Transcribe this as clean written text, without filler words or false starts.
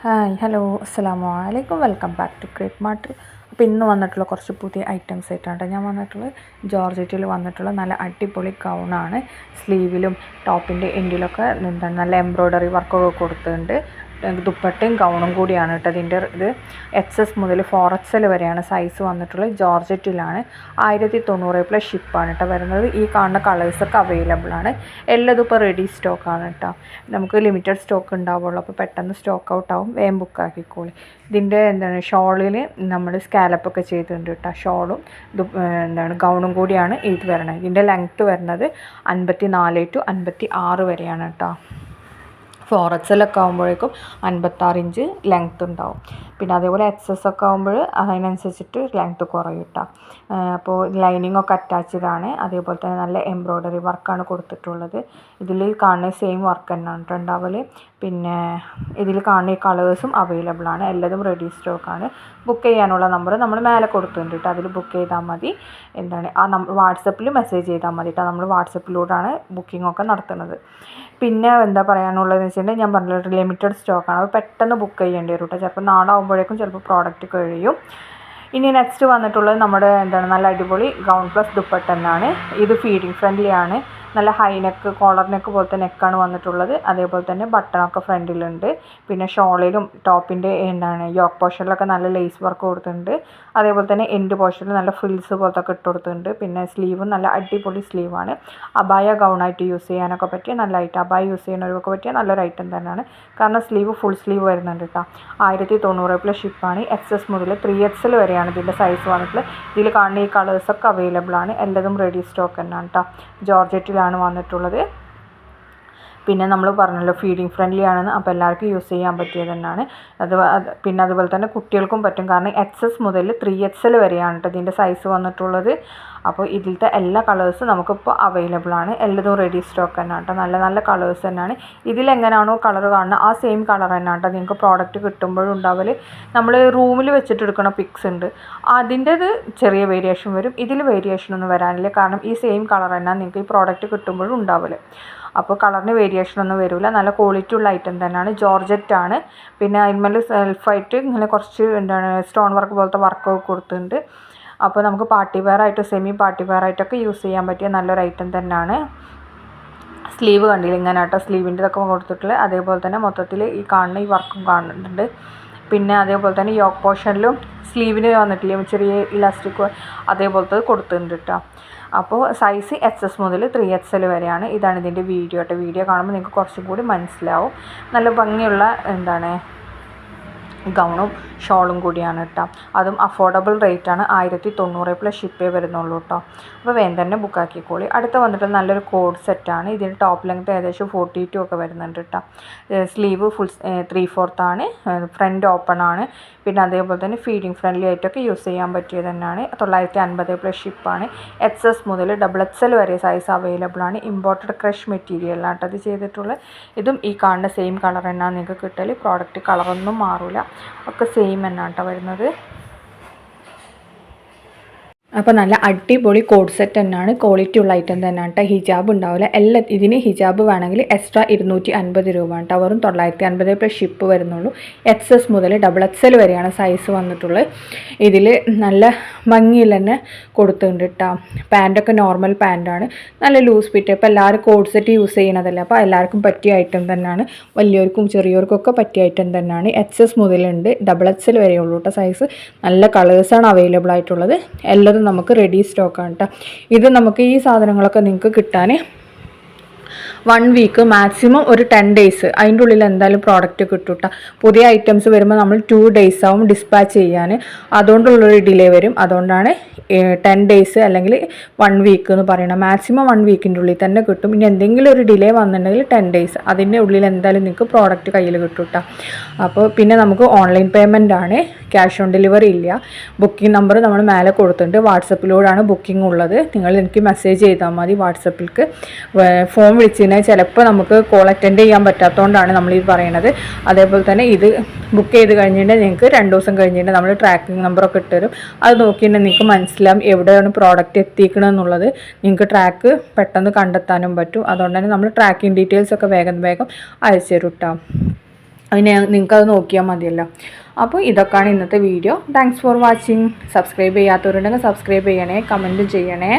Hi hello അസ്സലാമു അലൈക്കും welcome back to Crepe Mart. അപ്പോൾ ഇന്ന് വന്നിട്ടുള്ള കുറച്ച് പുതിയ ഐറ്റംസ് ആയിട്ടാണ് ഞാൻ വന്നിട്ടുള്ളത്. ജോർജറ്റിൽ വന്നിട്ടുള്ള നല്ല അടിപൊളി ഗൗണാണ്. സ്ലീവിലും ടോപ്പിൻ്റെ എൻഡിലൊക്കെ എന്താണ് നല്ല എംബ്രോയ്ഡറി വർക്കൊക്കെ കൊടുത്തിട്ടുണ്ട്. ദുപ്പട്ടയും ഗൗണും കൂടിയാണ് കേട്ടോ. ഇതിൻ്റെ ഇത് XS മുതൽ 4XL വരെയാണ് സൈസ് വന്നിട്ടുള്ളത്. ജോർജറ്റിലാണ്. 1090 പ്ലസ് ഷിപ്പാണ് കേട്ടോ വരുന്നത്. ഈ കാണുന്ന കളേഴ്സൊക്കെ അവൈലബിൾ ആണ്. എല്ലാം ഇപ്പോൾ റെഡി സ്റ്റോക്കാണ് കേട്ടോ. നമുക്ക് ലിമിറ്റഡ് സ്റ്റോക്ക് ഉണ്ടാവുള്ളൂ. അപ്പോൾ പെട്ടെന്ന് സ്റ്റോക്ക് ഔട്ട് ആവും. വേഗം ബുക്ക് ആക്കിക്കോളി. ഇതിൻ്റെ എന്താണ് ഷോളിൽ നമ്മൾ സ്കാലപ്പൊക്കെ ചെയ്തിട്ടുണ്ട് കേട്ടോ. ഷോളും എന്താണ് ഗൗണും കൂടിയാണ് ഇത് വരുന്നത്. ഇതിൻ്റെ ലെങ്ത്ത് വരുന്നത് 54 to 56 വരെയാണ് കേട്ടോ. 4XL ഒക്കെ ആകുമ്പോഴേക്കും 56 ഇഞ്ച് ലെങ്ത്ത് ഉണ്ടാവും. പിന്നെ അതേപോലെ XS ഒക്കെ ആകുമ്പോൾ അതിനനുസരിച്ചിട്ട് ലെങ്ത്ത് കുറയും കേട്ടോ. അപ്പോൾ ലൈനിങ് ഒക്കെ അറ്റാച്ച്ഡ് ആണ്. അതേപോലെ തന്നെ നല്ല എംബ്രോയ്ഡറി വർക്കാണ് കൊടുത്തിട്ടുള്ളത്. ഇതിൽ കാണുന്ന സെയിം വർക്ക് തന്നെയാണ് കേട്ടോ ഉണ്ടാവൽ. പിന്നെ ഇതിൽ കാണുന്ന ഈ കളേഴ്സും അവൈലബിൾ ആണ്. എല്ലാതും റെഡി സ്റ്റോക്കാണ്. ബുക്ക് ചെയ്യാനുള്ള നമ്പർ നമ്മൾ മേലെ കൊടുത്തിട്ടുണ്ട് കേട്ടോ. അതിൽ ബുക്ക് ചെയ്താൽ മതി. എന്താണ് ആ വാട്സപ്പിൽ മെസ്സേജ് ചെയ്താൽ മതി കേട്ടോ. നമ്മൾ വാട്സപ്പിലൂടെയാണ് ബുക്കിംഗ് ഒക്കെ നടത്തുന്നത്. പിന്നെ എന്താ പറയാനുള്ളതെന്ന് വെച്ചിട്ടുണ്ടെങ്കിൽ ഞാൻ പറഞ്ഞിട്ട് ലിമിറ്റഡ് സ്റ്റോക്കാണ്. അപ്പോൾ പെട്ടെന്ന് ബുക്ക് ചെയ്യേണ്ടി വരും കേട്ടോ. ചിലപ്പോൾ നാളെ ആകുമ്പോഴേക്കും ചിലപ്പോൾ പ്രോഡക്റ്റ് കഴിയും. ഇനി നെക്സ്റ്റ് വന്നിട്ടുള്ളത് നമ്മുടെ എന്താണ് നല്ല അടിപൊളി ഗൗൺ പ്ലസ് ദുപ്പട്ട തന്നെയാണ്. ഇത് ഫീഡിങ് ഫ്രണ്ട്ലി ആണ്. നല്ല ഹൈ നെക്ക് കോളർ നെക്ക് പോലത്തെ നെക്കാണ് വന്നിട്ടുള്ളത്. അതേപോലെ തന്നെ ബട്ടണൊക്കെ ഫ്രണ്ടിലുണ്ട്. പിന്നെ ഷോളിലും ടോപ്പിൻ്റെ എന്താണ് യോക്ക് പോർഷനിലൊക്കെ നല്ല ലേസ് വർക്ക് കൊടുത്തിട്ടുണ്ട്. അതേപോലെ തന്നെ എൻഡ് പോർഷനിൽ നല്ല ഫ്രിൽസ് പോലത്തെ ഒക്കെ ഇട്ട് കൊടുത്തിട്ടുണ്ട്. പിന്നെ സ്ലീവും നല്ല അടിപൊളി സ്ലീവാണ്. അബായ ഗൗണായിട്ട് യൂസ് ചെയ്യാനൊക്കെ പറ്റിയ നല്ല ഐറ്റം. അബായ യൂസ് ചെയ്യുന്നവർക്കൊക്കെ പറ്റിയ നല്ലൊരു ഐറ്റം തന്നെയാണ്. കാരണം സ്ലീവ് ഫുൾ സ്ലീവ് വരുന്നുണ്ട് കേട്ടോ. 1090 പ്ലസ് ഷിപ്പാണ്. XS മുതൽ 3XL വരെയാണ് ഇതിൻ്റെ സൈസ് വന്നിട്ടുള്ളത്. ഇതിൽ കാണുന്ന ഈ കളേഴ്സൊക്കെ അവൈലബിൾ ആണ്. എല്ലാതും റെഡി സ്റ്റോക്ക് തന്നെയാണ് കേട്ടോ. ജോർജറ്റിലാണ് വന്നിട്ടുള്ളത്. പിന്നെ നമ്മൾ പറഞ്ഞല്ലോ ഫീഡിങ് ഫ്രണ്ട്ലി ആണെന്ന്. അപ്പോൾ എല്ലാവർക്കും യൂസ് ചെയ്യാൻ പറ്റിയത് തന്നെയാണ്. പിന്നെ അതുപോലെ തന്നെ കുട്ടികൾക്കും പറ്റും. കാരണം XS മുതൽ 3XL വരെയാണ് കേട്ടോ ഇതിൻ്റെ സൈസ് വന്നിട്ടുള്ളത്. അപ്പോൾ ഇതിലത്തെ എല്ലാ കളേഴ്സും നമുക്കിപ്പോൾ അവൈലബിൾ ആണ്. എല്ലാതും റെഡി സ്റ്റോക്ക് തന്നെയാണ് കേട്ടോ. നല്ല നല്ല കളേഴ്സ് തന്നെയാണ്. ഇതിലെങ്ങനെയാണോ കളർ കാണുന്നത് ആ സെയിം കളർ തന്നെയാണ് കേട്ടോ നിങ്ങൾക്ക് പ്രോഡക്റ്റ് കിട്ടുമ്പോഴും ഉണ്ടാവൽ. നമ്മൾ റൂമിൽ വെച്ചിട്ട് എടുക്കുന്ന പിക്സ് ഉണ്ട്, അതിൻ്റെത് ചെറിയ വേരിയേഷൻ വരും. ഇതിൽ വേരിയേഷനൊന്നും വരാനില്ല. കാരണം ഈ സെയിം കളർ തന്നെയാണ് നിങ്ങൾക്ക് ഈ പ്രോഡക്റ്റ് കിട്ടുമ്പോഴും ഉണ്ടാവൽ. അപ്പോൾ കളറിന് വേരിയേഷനൊന്നും വരില്ല. നല്ല ക്വാളിറ്റി ഉള്ള ഐറ്റം തന്നെയാണ്. ജോർജറ്റാണ്. പിന്നെ അതിന്മേൽ സെൽഫായിട്ട് ഇങ്ങനെ കുറച്ച് എന്താണ് സ്റ്റോൺ വർക്ക് പോലത്തെ വർക്കൊക്കെ കൊടുത്തിട്ടുണ്ട്. അപ്പോൾ നമുക്ക് പാർട്ടി വെയർ ആയിട്ട് സെമി പാർട്ടി വെയർ ആയിട്ടൊക്കെ യൂസ് ചെയ്യാൻ പറ്റിയ നല്ലൊരു ഐറ്റം തന്നെയാണ്. സ്ലീവ് കണ്ടില്ല ഇങ്ങനെ കേട്ടോ. സ്ലീവിൻ്റെ ഇതൊക്കെ കൊടുത്തിട്ടുള്ളത്. അതേപോലെ തന്നെ മൊത്തത്തിൽ ഈ കാണുന്ന ഈ വർക്കും കാണുന്നുണ്ട്. പിന്നെ അതേപോലെ തന്നെ യോക്ക് പോർഷനിലും സ്ലീവിന് വന്നിട്ടില്ലേ ചെറിയ ഇലാസ്റ്റിക് അതേപോലത്തെ കൊടുത്തിട്ടുണ്ട് കേട്ടോ. അപ്പോൾ സൈസ് XS മുതൽ 3XL വരെയാണ്. ഇതാണ് ഇതിൻ്റെ വീഡിയോ കേട്ടോ. വീഡിയോ കാണുമ്പോൾ നിങ്ങൾക്ക് കുറച്ചും കൂടി മനസ്സിലാവും. നല്ല ഭംഗിയുള്ള എന്താണ് ഗൗണും ഷോളും കൂടിയാണ് കേട്ടോ. അതും അഫോർഡബിൾ റേറ്റാണ്. 1090 പ്ലസ് ഷിപ്പേ വരുന്നുള്ളൂ കേട്ടോ. അപ്പോൾ വേഗം തന്നെ ബുക്ക് ആക്കിക്കോളി. അടുത്ത വന്നിട്ട് നല്ലൊരു കോഡ് സെറ്റാണ്. ഇതിന് ടോപ്പ് ലെങ്ത്ത് ഏകദേശം 42 ഒക്കെ വരുന്നുണ്ട് കേട്ടോ. സ്ലീവ് ഫുൾ 3/4 ആണ്. ഫ്രണ്ട് ഓപ്പൺ ആണ്. പിന്നെ അതേപോലെ തന്നെ ഫീഡിങ് ഫ്രണ്ട്ലി ആയിട്ടൊക്കെ യൂസ് ചെയ്യാൻ പറ്റിയത് തന്നെയാണ്. 950 പ്ലസ് ഷിപ്പാണ്. XS മുതൽ XXL വരെ സൈസ് അവൈലബിൾ ആണ്. ഇമ്പോർട്ടഡ് ക്രഷ് മെറ്റീരിയലാണ് കേട്ടോ അത് ചെയ്തിട്ടുള്ളത്. ഇതും ഈ കാണുന്ന സെയിം കളർ തന്നെയാണ് നിങ്ങൾക്ക് കിട്ടൽ. പ്രോഡക്റ്റ് കളറൊന്നും മാറില്ല. ഒക്കെ സെയിം തന്നെയാണ് കേട്ടോ വരുന്നത്. അപ്പോൾ നല്ല അടിപൊളി കോഡ് സെറ്റ് തന്നെയാണ്. ക്വാളിറ്റി ഉള്ള ഐറ്റം തന്നെയാണ് കേട്ടോ. ഹിജാബ് ഉണ്ടാവില്ല. ഇതിന് ഹിജാബ് വേണമെങ്കിൽ എക്സ്ട്രാ 250 രൂപ കേട്ടോ. വെറും 950 പ്ലസ് ഷിപ്പ് വരുന്നുള്ളൂ. XS മുതൽ XXL വരെയാണ് സൈസ് വന്നിട്ടുള്ളത്. ഇതിൽ നല്ല ഭംഗിയിൽ തന്നെ കൊടുത്തിട്ടുണ്ട് കേട്ടോ. പാൻറ്റൊക്കെ നോർമൽ പാൻറ്റാണ്. നല്ല ലൂസ് ഫിറ്റ്. ഇപ്പോൾ എല്ലാവരും കോഡ് സെറ്റ് യൂസ് ചെയ്യണതല്ല. അപ്പോൾ എല്ലാവർക്കും പറ്റിയ ഐറ്റം തന്നെയാണ്. വലിയവർക്കും ചെറിയവർക്കൊക്കെ പറ്റിയ ഐറ്റം തന്നെയാണ്. XS മുതലുണ്ട് XXL വരെയുള്ളൂ കേട്ടോ സൈസ്. നല്ല കളേഴ്സാണ് അവൈലബിൾ ആയിട്ടുള്ളത്. എല്ലാതും നമുക്ക് റെഡി സ്റ്റോക്കാണ് കേട്ടോ. ഇത് നമുക്ക് ഈ സാധനങ്ങളൊക്കെ നിങ്ങൾക്ക് കിട്ടാൻ 1 വീക്ക് മാക്സിമം ഒരു 10 ഡേയ്സ് അതിൻ്റെ ഉള്ളിൽ എന്തായാലും പ്രോഡക്റ്റ് കിട്ടും കേട്ടോ. പുതിയ ഐറ്റംസ് വരുമ്പോൾ നമ്മൾ 2 ഡേയ്സ് ആവും ഡിസ്പാച്ച് ചെയ്യാൻ. അതുകൊണ്ടുള്ളൊരു ഡിലേ വരും. അതുകൊണ്ടാണ് 10 ഡേയ്സ് അല്ലെങ്കിൽ 1 വീക്ക് എന്ന് പറയണം. മാക്സിമം 1 വീക്കിൻ്റെ ഉള്ളിൽ തന്നെ കിട്ടും. ഇനി എന്തെങ്കിലും ഒരു ഡിലേ വന്നിട്ടുണ്ടെങ്കിൽ 10 ഡേയ്സ് അതിൻ്റെ ഉള്ളിൽ എന്തായാലും നിങ്ങൾക്ക് പ്രോഡക്റ്റ് കയ്യിൽ കിട്ടും കേട്ടോ. അപ്പോൾ പിന്നെ നമുക്ക് ഓൺലൈൻ പേയ്മെൻ്റ് ആണ്. ക്യാഷ് ഓൺ ഡെലിവറി ഇല്ല. ബുക്കിംഗ് നമ്പർ നമ്മൾ മേലെ കൊടുത്തിട്ടുണ്ട്. വാട്സപ്പിലൂടെയാണ് ബുക്കിംഗ് ഉള്ളത്. നിങ്ങൾ എനിക്ക് മെസ്സേജ് ചെയ്താൽ മതി വാട്സപ്പിലേക്ക്. ഫോൺ വിളിച്ചതിന് ചിലപ്പോൾ നമുക്ക് കോൾ അറ്റൻഡ് ചെയ്യാൻ പറ്റാത്തതുകൊണ്ടാണ് നമ്മൾ ഇത് പറയുന്നത്. അതേപോലെ തന്നെ ഇത് ബുക്ക് ചെയ്ത് കഴിഞ്ഞിട്ട് നിങ്ങൾക്ക് 2 ദിവസം കഴിഞ്ഞിട്ട് നമ്മൾ ട്രാക്കിംഗ് നമ്പറൊക്കെ ഇട്ടുതരും. അത് നോക്കിയിട്ട് നിങ്ങൾക്ക് മനസ്സിലാവും എവിടെയാണ് പ്രോഡക്റ്റ് എത്തിക്കണമെന്നുള്ളത്. നിങ്ങൾക്ക് ട്രാക്ക് പെട്ടെന്ന് കണ്ടെത്താനും പറ്റും. അതുകൊണ്ട് തന്നെ നമ്മൾ ട്രാക്കിംഗ് ഡീറ്റെയിൽസൊക്കെ വേഗം അയച്ചു തരും കേട്ടോ. അതിന് നിങ്ങൾക്കത് നോക്കിയാൽ മതിയല്ലോ. അപ്പോൾ ഇതൊക്കെയാണ് ഇന്നത്തെ video. Thanks for watching. Subscribe ചെയ്യാത്തവരുണ്ടെങ്കിൽ സബ്സ്ക്രൈബ് ചെയ്യണേ, കമൻറ്റ് ചെയ്യണേ.